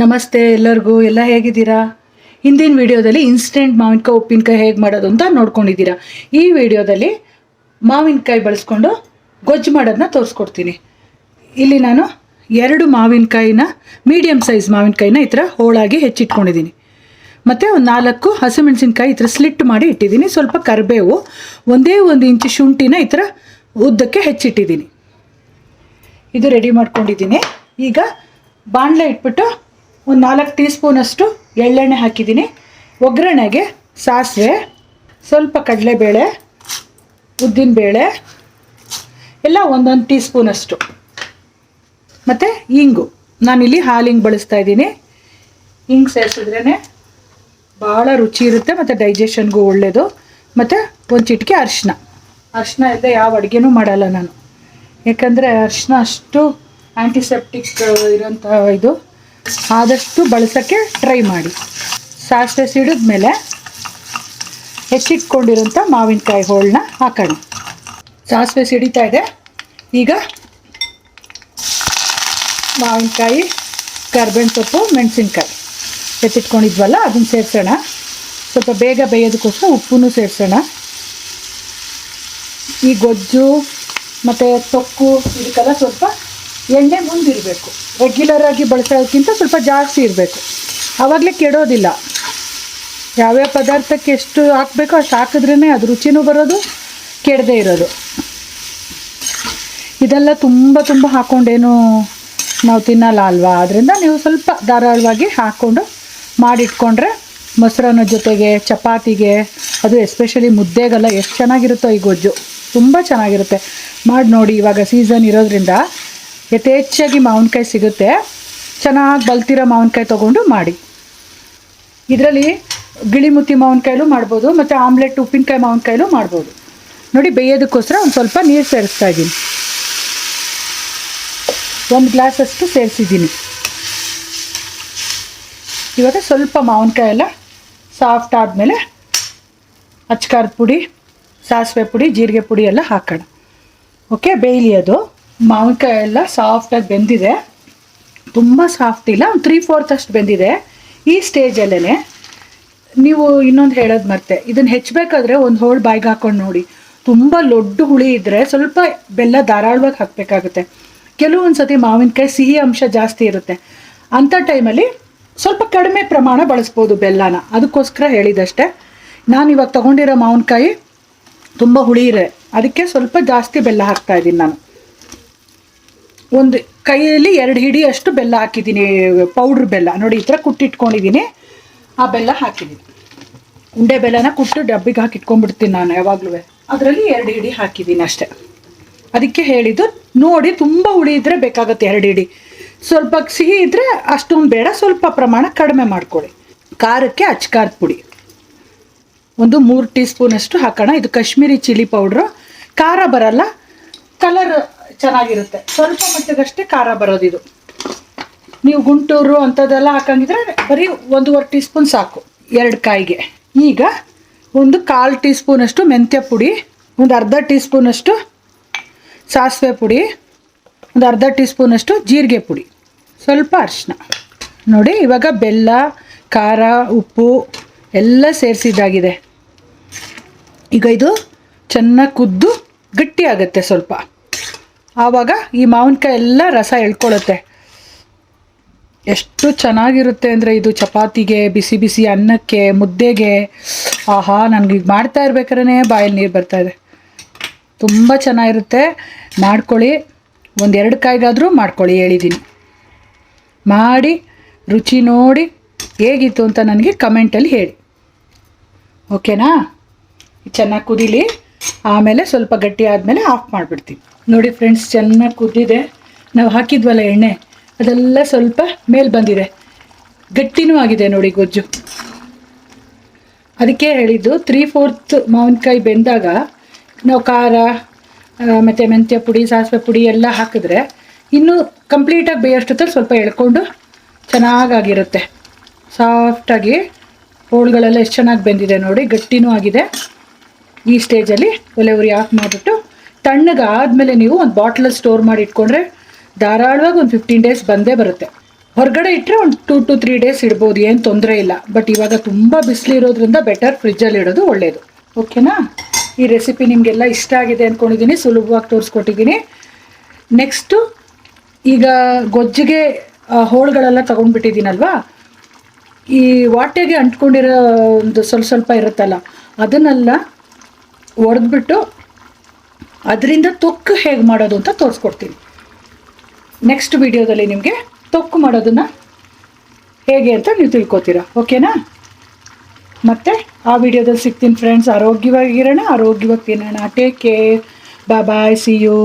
ನಮಸ್ತೆ ಎಲ್ಲರಿಗೂ. ಎಲ್ಲ ಹೇಗಿದ್ದೀರಾ? ಹಿಂದಿನ ವಿಡಿಯೋದಲ್ಲಿ ಇನ್ಸ್ಟೆಂಟ್ ಮಾವಿನಕಾಯಿ ಉಪ್ಪಿನಕಾಯಿ ಹೇಗೆ ಮಾಡೋದು ಅಂತ ನೋಡ್ಕೊಂಡಿದ್ದೀರಾ. ಈ ವಿಡಿಯೋದಲ್ಲಿ ಮಾವಿನಕಾಯಿ ಬಳಸ್ಕೊಂಡು ಗೊಜ್ಜು ಮಾಡೋದನ್ನ ತೋರಿಸ್ಕೊಡ್ತೀನಿ. ಇಲ್ಲಿ ನಾನು 2 ಮಾವಿನಕಾಯಿನ ಮೀಡಿಯಮ್ ಸೈಜ್ ಮಾವಿನಕಾಯಿನ ಈ ಥರ ಹೋಳಾಗಿ ಹೆಚ್ಚಿಟ್ಕೊಂಡಿದ್ದೀನಿ. ಮತ್ತು ಒಂದು 4 ಹಸಿಮೆಣಸಿನ್ಕಾಯಿ ಈ ಥರ ಸ್ಲಿಟ್ ಮಾಡಿ ಇಟ್ಟಿದ್ದೀನಿ. ಸ್ವಲ್ಪ ಕರಿಬೇವು, 1 ಇಂಚು ಶುಂಠಿನ ಈ ಥರ ಉದ್ದಕ್ಕೆ ಹೆಚ್ಚಿಟ್ಟಿದ್ದೀನಿ. ಇದು ರೆಡಿ ಮಾಡ್ಕೊಂಡಿದ್ದೀನಿ. ಈಗ ಬಾಣಲೆ ಇಟ್ಬಿಟ್ಟು ಒಂದು 4 ಟೀ ಸ್ಪೂನಷ್ಟು ಎಳ್ಳೆಣ್ಣೆ ಹಾಕಿದ್ದೀನಿ. ಒಗ್ಗರಣೆಗೆ ಸಾಸಿವೆ, ಸ್ವಲ್ಪ ಕಡಲೆಬೇಳೆ, ಉದ್ದಿನಬೇಳೆ ಎಲ್ಲ 1 ಟೀ ಸ್ಪೂನಷ್ಟು, ಮತ್ತು ಇಂಗು. ನಾನಿಲ್ಲಿ ಹಾಲಿಂಗ್ ಬಳಸ್ತಾ ಇದ್ದೀನಿ. ಹಿಂಗೆ ಸೇರಿಸಿದ್ರೇ ಭಾಳ ರುಚಿ ಇರುತ್ತೆ ಮತ್ತು ಡೈಜೆಷನ್ಗೂ ಒಳ್ಳೆಯದು. ಮತ್ತು ಒಂದು ಚಿಟಿಕೆ ಅರಿಶಿನ ಇಲ್ಲದೆ ಯಾವ ಅಡುಗೆನೂ ಮಾಡಲ್ಲ ನಾನು, ಯಾಕಂದರೆ ಅರಿಶಿನ ಅಷ್ಟು ಆ್ಯಂಟಿಸೆಪ್ಟಿಕ್ ಇರೋಂಥ ಇದು. ಆದಷ್ಟು ಬಳಸೋಕ್ಕೆ ಟ್ರೈ ಮಾಡಿ. ಸಾಸಿವೆ ಸಿಡಿದ ಮೇಲೆ ಹೆಚ್ಚಿಟ್ಕೊಂಡಿರೋಂಥ ಮಾವಿನಕಾಯಿ ಹೋಳನ್ನ ಹಾಕೋಣ. ಸಾಸಿವೆ ಸಿಡಿತಾ ಇದೆ. ಈಗ ಮಾವಿನಕಾಯಿ, ಕರ್ಬೇವಿನ ಸೊಪ್ಪು, ಮೆಣಸಿನ್ಕಾಯಿ ಹೆಚ್ಚಿಟ್ಕೊಂಡಿದ್ವಲ್ಲ ಅದನ್ನು ಸೇರಿಸೋಣ. ಸ್ವಲ್ಪ ಬೇಗ ಬೇಯೋದಕ್ಕೋಸ್ಕರ ಉಪ್ಪನ್ನು ಸೇರಿಸೋಣ. ಈ ಗೊಜ್ಜು ಮತ್ತು ತೊಕ್ಕು ಇದಕ್ಕೆಲ್ಲ ಸ್ವಲ್ಪ ಎಣ್ಣೆ ಮುಂದಿರಬೇಕು. ರೆಗ್ಯುಲರಾಗಿ ಬಳಸೋದಕ್ಕಿಂತ ಸ್ವಲ್ಪ ಜಾಸ್ತಿ ಇರಬೇಕು, ಆವಾಗಲೇ ಕೆಡೋದಿಲ್ಲ. ಯಾವ್ಯಾವ ಪದಾರ್ಥಕ್ಕೆ ಎಷ್ಟು ಹಾಕಬೇಕೋ ಅಷ್ಟು ಹಾಕಿದ್ರೇ ಅದು ರುಚಿನೂ ಬರೋದು, ಕೆಡದೇ ಇರೋದು. ಇದೆಲ್ಲ ತುಂಬ ಹಾಕ್ಕೊಂಡೇನು ನಾವು ತಿನ್ನಲ್ಲ ಅಲ್ವಾ. ಆದ್ದರಿಂದ ನೀವು ಸ್ವಲ್ಪ ಧಾರಾಳವಾಗಿ ಹಾಕ್ಕೊಂಡು ಮಾಡಿಟ್ಕೊಂಡ್ರೆ ಮೊಸರನ್ನ ಜೊತೆಗೆ, ಚಪಾತಿಗೆ, ಅದು ಎಸ್ಪೆಷಲಿ ಮುದ್ದೆಗೆಲ್ಲ ಎಷ್ಟು ಚೆನ್ನಾಗಿರುತ್ತೋ ಈ ಗೊಜ್ಜು. ತುಂಬ ಚೆನ್ನಾಗಿರುತ್ತೆ. ಮಾಡಿ ನೋಡಿ. ಇವಾಗ ಸೀಸನ್ ಇರೋದ್ರಿಂದ ಯಥೇಚ್ಛಾಗಿ ಮಾವಿನಕಾಯಿ ಸಿಗುತ್ತೆ. ಚೆನ್ನಾಗಿ ಬಲ್ತಿರೋ ಮಾವಿನಕಾಯಿ ತೊಗೊಂಡು ಮಾಡಿ. ಇದರಲ್ಲಿ ಗಿಳಿಮುತ್ತಿ ಮಾವಿನಕಾಯಿಲೂ ಮಾಡ್ಬೋದು, ಮತ್ತು ಆಮ್ಲೆಟ್ ಉಪ್ಪಿನಕಾಯಿ ಮಾವಿನಕಾಯಿಲೂ ಮಾಡ್ಬೋದು. ನೋಡಿ, ಬೇಯೋದಕ್ಕೋಸ್ಕರ ಒಂದು ಸ್ವಲ್ಪ ನೀರು ಸೇರಿಸ್ತಾ ಇದ್ದೀನಿ. 1 ಗ್ಲಾಸಷ್ಟು ಸೇರಿಸಿದ್ದೀನಿ. ಇವಾಗ ಸ್ವಲ್ಪ ಮಾವಿನಕಾಯಿ ಎಲ್ಲ ಸಾಫ್ಟ್ ಆದಮೇಲೆ ಅಚ್ಕಾರದ ಪುಡಿ, ಸಾಸಿವೆ ಪುಡಿ, ಜೀರಿಗೆ ಪುಡಿ ಎಲ್ಲ ಹಾಕೋಣ. ಓಕೆ, ಬೇಯಲಿ. ಅದು ಮಾವಿನಕಾಯಿ ಎಲ್ಲ ಸಾಫ್ಟಾಗಿ ಬೆಂದಿದೆ. ತುಂಬ ಸಾಫ್ಟ್ ಇಲ್ಲ, ಒಂದು 3/4 ಅಷ್ಟು ಬೆಂದಿದೆ. ಈ ಸ್ಟೇಜಲ್ಲೇ ನೀವು ಇನ್ನೊಂದು ಹೇಳೋದು ಮತ್ತೆ, ಇದನ್ನು ಹೆಚ್ಚಬೇಕಾದ್ರೆ ಒಂದು ಹೋಳು ಬಾಯಿಗೆ ಹಾಕ್ಕೊಂಡು ನೋಡಿ. ತುಂಬ ಲೊಡ್ಡು ಹುಳಿ ಇದ್ದರೆ ಸ್ವಲ್ಪ ಬೆಲ್ಲ ಧಾರಾಳವಾಗಿ ಹಾಕಬೇಕಾಗುತ್ತೆ. ಕೆಲವೊಂದು ಸತಿ ಮಾವಿನಕಾಯಿ ಸಿಹಿ ಅಂಶ ಜಾಸ್ತಿ ಇರುತ್ತೆ. ಅಂಥ ಟೈಮಲ್ಲಿ ಸ್ವಲ್ಪ ಕಡಿಮೆ ಪ್ರಮಾಣ ಬಳಸ್ಬೋದು ಬೆಲ್ಲನ. ಅದಕ್ಕೋಸ್ಕರ ಹೇಳಿದಷ್ಟೇ. ನಾನು ಇವಾಗ ತೊಗೊಂಡಿರೋ ಮಾವಿನಕಾಯಿ ತುಂಬ ಹುಳಿ ಇದೆ, ಅದಕ್ಕೆ ಸ್ವಲ್ಪ ಜಾಸ್ತಿ ಬೆಲ್ಲ ಹಾಕ್ತಾಯಿದ್ದೀನಿ ನಾನು. ಒಂದು ಕೈಯಲ್ಲಿ 2 ಹಿಡಿಯಷ್ಟು ಬೆಲ್ಲ ಹಾಕಿದ್ದೀನಿ, ಪೌಡ್ರ್ ಬೆಲ್ಲ. ನೋಡಿ, ಈ ಥರ ಕುಟ್ಟಿಟ್ಕೊಂಡಿದ್ದೀನಿ. ಆ ಬೆಲ್ಲ ಹಾಕಿದ್ದೀನಿ. ಉಂಡೆ ಬೆಲ್ಲನ ಕುಟ್ಟು ಡಬ್ಬಿಗೆ ಹಾಕಿಟ್ಕೊಂಡ್ಬಿಡ್ತೀನಿ ನಾನು ಯಾವಾಗಲೂ. ಅದರಲ್ಲಿ 2 ಹಿಡಿ ಹಾಕಿದ್ದೀನಿ ಅಷ್ಟೇ. ಅದಕ್ಕೆ ಹೇಳಿದ್ದು. ನೋಡಿ, ತುಂಬ ಹುಳಿ ಇದ್ದರೆ ಬೇಕಾಗುತ್ತೆ 2 ಹಿಡಿ. ಸ್ವಲ್ಪ ಸಿಹಿ ಇದ್ದರೆ ಅಷ್ಟೊಂದು ಬೇಡ, ಸ್ವಲ್ಪ ಪ್ರಮಾಣ ಕಡಿಮೆ ಮಾಡ್ಕೊಳ್ಳಿ. ಖಾರಕ್ಕೆ ಅಚ್ಕಾರದ ಪುಡಿ ಒಂದು 3 ಟೀ ಸ್ಪೂನಷ್ಟು ಹಾಕೋಣ. ಇದು ಕಾಶ್ಮೀರಿ ಚಿಲ್ಲಿ ಪೌಡ್ರು. ಖಾರ ಬರಲ್ಲ, ಕಲರ್ ಚೆನ್ನಾಗಿರುತ್ತೆ. ಸ್ವಲ್ಪ ಮಟ್ಟಿಗಷ್ಟೇ ಖಾರ ಬರೋದಿದು. ನೀವು ಗುಂಟೂರು ಅಂಥದ್ದೆಲ್ಲ ಹಾಕಂಗಿದ್ರೆ ಬರೀ 1.5 ಟೀ ಸ್ಪೂನ್ ಸಾಕು 2 ಕಾಯಿಗೆ. ಈಗ ಒಂದು 1/4 ಟೀ ಸ್ಪೂನಷ್ಟು ಮೆಂತ್ಯ ಪುಡಿ, ಒಂದು ಅರ್ಧ ಟೀ ಸ್ಪೂನಷ್ಟು ಸಾಸಿವೆ ಪುಡಿ, ಒಂದು ಅರ್ಧ ಟೀ ಸ್ಪೂನಷ್ಟು ಜೀರಿಗೆ ಪುಡಿ, ಸ್ವಲ್ಪ ಅರಿಶಿನ. ನೋಡಿ, ಇವಾಗ ಬೆಲ್ಲ, ಖಾರ, ಉಪ್ಪು ಎಲ್ಲ ಸೇರಿಸಿದ್ದಾಗಿದೆ. ಈಗ ಇದು ಚೆನ್ನಾಗಿ ಕುದ್ದು ಗಟ್ಟಿ ಆಗುತ್ತೆ ಸ್ವಲ್ಪ. ಆವಾಗ ಈ ಮಾವಿನಕಾಯಿ ಎಲ್ಲ ರಸ ಎಳ್ಕೊಳ್ಳುತ್ತೆ. ಎಷ್ಟು ಚೆನ್ನಾಗಿರುತ್ತೆ ಅಂದರೆ ಇದು ಚಪಾತಿಗೆ, ಬಿಸಿ ಬಿಸಿ ಅನ್ನಕ್ಕೆ, ಮುದ್ದೆಗೆ. ಆಹಾ, ನನಗೆ ಈಗ ಮಾಡ್ತಾ ಇರ್ಬೇಕಾದ್ರೆ ಬಾಯಲ್ಲಿ ನೀರು ಬರ್ತಾಯಿದೆ. ತುಂಬ ಚೆನ್ನಾಗಿರುತ್ತೆ. ಮಾಡ್ಕೊಳ್ಳಿ. 1-2 ಕಾಯಿಗಾದರೂ ಮಾಡ್ಕೊಳ್ಳಿ, ಹೇಳಿದ್ದೀನಿ. ಮಾಡಿ ರುಚಿ ನೋಡಿ ಹೇಗಿತ್ತು ಅಂತ ನನಗೆ ಕಮೆಂಟಲ್ಲಿ ಹೇಳಿ. ಓಕೆನಾ? ಚೆನ್ನಾಗಿ ಕುದೀಲಿ. ಆಮೇಲೆ ಸ್ವಲ್ಪ ಗಟ್ಟಿ ಆದಮೇಲೆ ಆಫ್ ಮಾಡಿಬಿಡ್ತೀನಿ. ನೋಡಿ ಫ್ರೆಂಡ್ಸ್, ಚೆನ್ನಾಗಿ ಕುದ್ದಿದೆ. ನಾವು ಹಾಕಿದ್ವಲ್ಲ ಎಣ್ಣೆ, ಅದೆಲ್ಲ ಸ್ವಲ್ಪ ಮೇಲೆ ಬಂದಿದೆ. ಗಟ್ಟಿನೂ ಆಗಿದೆ ನೋಡಿ ಗೊಜ್ಜು. ಅದಕ್ಕೆ ಹೇಳಿದ್ದು 3/4 ಮಾವಿನಕಾಯಿ ಬೆಂದಾಗ ನಾವು ಖಾರ ಮತ್ತು ಮೆಂತ್ಯ ಪುಡಿ, ಸಾಸಿವೆ ಪುಡಿ ಎಲ್ಲ ಹಾಕಿದ್ರೆ ಇನ್ನೂ ಕಂಪ್ಲೀಟಾಗಿ ಬೇಯೋಷ್ಟೊತ್ತಲ್ಲಿ ಸ್ವಲ್ಪ ಎಳ್ಕೊಂಡು ಚೆನ್ನಾಗಿರುತ್ತೆ. ಸಾಫ್ಟಾಗಿ ಹೋಳುಗಳೆಲ್ಲ ಎಷ್ಟು ಚೆನ್ನಾಗಿ ಬೆಂದಿದೆ ನೋಡಿ, ಗಟ್ಟಿನೂ ಆಗಿದೆ. ಈ ಸ್ಟೇಜಲ್ಲಿ ಒಲೆ ಉರಿ ಆಫ್ ಮಾಡಿಬಿಟ್ಟು ತಣ್ಣಗೆ ಆದಮೇಲೆ ನೀವು ಒಂದು ಬಾಟ್ಲಲ್ಲಿ ಸ್ಟೋರ್ ಮಾಡಿ ಇಟ್ಕೊಂಡ್ರೆ ಧಾರಾಳವಾಗಿ ಒಂದು 15 ಡೇಸ್ ಬಂದೇ ಬರುತ್ತೆ. ಹೊರಗಡೆ ಇಟ್ಟರೆ ಒಂದು 2 to 3 ಡೇಸ್ ಇಡ್ಬೋದು, ಏನು ತೊಂದರೆ ಇಲ್ಲ. ಬಟ್ ಇವಾಗ ತುಂಬ ಬಿಸಿಲಿರೋದ್ರಿಂದ ಬೆಟರ್ ಫ್ರಿಜ್ಜಲ್ಲಿ ಇಡೋದು ಒಳ್ಳೆಯದು. ಓಕೆನಾ? ಈ ರೆಸಿಪಿ ನಿಮಗೆಲ್ಲ ಇಷ್ಟ ಆಗಿದೆ ಅಂದ್ಕೊಂಡಿದ್ದೀನಿ, ಸುಲಭವಾಗಿ ತೋರಿಸ್ಕೊಟ್ಟಿದ್ದೀನಿ. ನೆಕ್ಸ್ಟು ಈಗ ಗೊಜ್ಜಿಗೆ ಹೋಳುಗಳೆಲ್ಲ ತೊಗೊಂಡ್ಬಿಟ್ಟಿದ್ದೀನಲ್ವಾ, ಈ ವಾಟೆಗೆ ಅಂಟ್ಕೊಂಡಿರೋ ಒಂದು ಸ್ವಲ್ಪ ಇರುತ್ತಲ್ಲ, ಅದನ್ನೆಲ್ಲ ಒಡೆದ್ಬಿಟ್ಟು ಅದರಿಂದ ತೊಕ್ಕು ಹೇಗೆ ಮಾಡೋದು ಅಂತ ತೋರಿಸ್ಕೊಡ್ತೀನಿ. ನೆಕ್ಸ್ಟ್ ವಿಡಿಯೋದಲ್ಲಿ ನಿಮಗೆ ತೊಕ್ಕು ಮಾಡೋದನ್ನು ಹೇಗೆ ಅಂತ ನೀವು ತಿಳ್ಕೊತೀರಾ. ಓಕೆನಾ? ಮತ್ತು ಆ ವಿಡಿಯೋದಲ್ಲಿ ಸಿಗ್ತೀನಿ ಫ್ರೆಂಡ್ಸ್. ಆರೋಗ್ಯವಾಗಿರೋಣ, ಆರೋಗ್ಯವಾಗಿ ತಿನ್ನೋಣ. Take care, bye, see you.